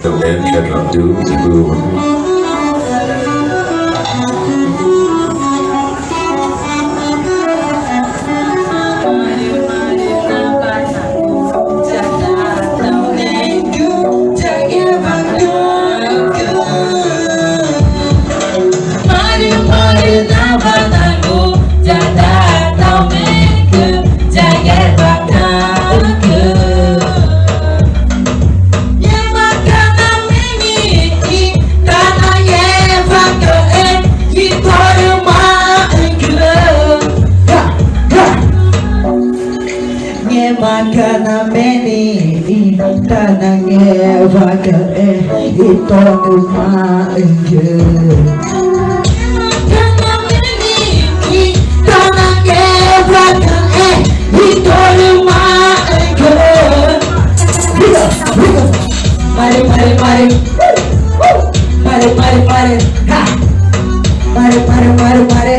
The wind cannot do the boom. Makana meni tanange vaga ito numa engge. Makana meni tanange vaga ito numa engge. Mari mari mari, mari mari mari, ha, mari mari mari mari,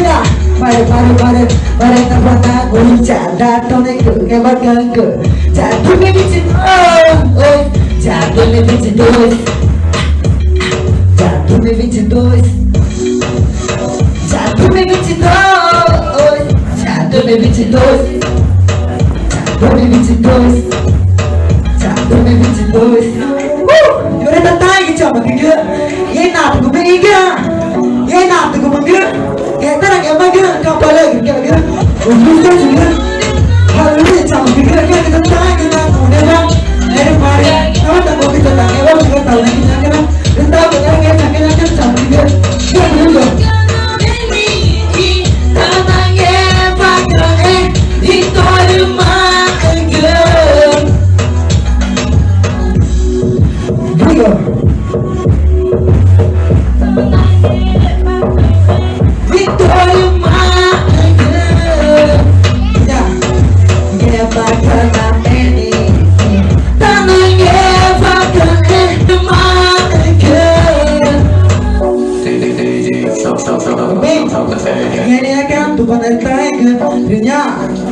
ya. Mari mari mari mari tapata ujada tone ke bagang ke jatuh me bici oh jatuh me bici dois jatuh me bici dois jatuh me bici dois jatuh me bici dois jatuh me bici dois jatuh me bici dois yore tatai ke chama ke ye na tu me iga ye na tu me iga Kata yang mana kau balik kira-kira untuk juga hari ini jam kira-kira kita tanya kita punya mari kau tak mau kita tanya kau juga tahu lagi kira-kira kita kira-kira jam kira kita dulu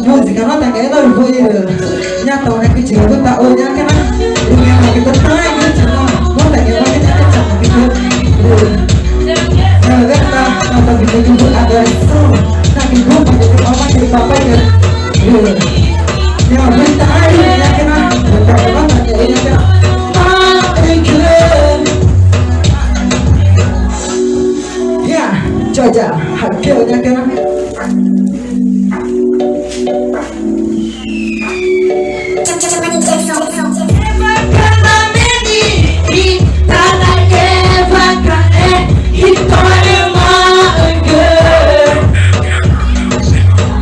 música não tá querendo ouvir já tô na que chega tá olhando que não que tá não tá querendo que tá não tá não tá pedindo agora tá que grupo de mamãe de papai que não tá aí já que não tá levando que ele que ya coba haknya que não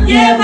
Yeah,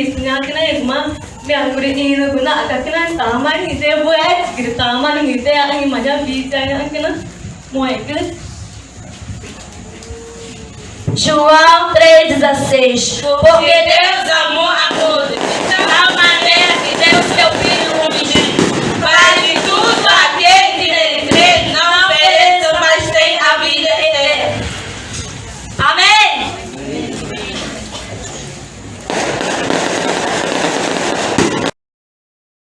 Isnya kena irma biar ini guna agak kena taman itu buat kita taman itu yang macam bisa yang kena mau ikut. João 3,16. Porque Deus amou a todos.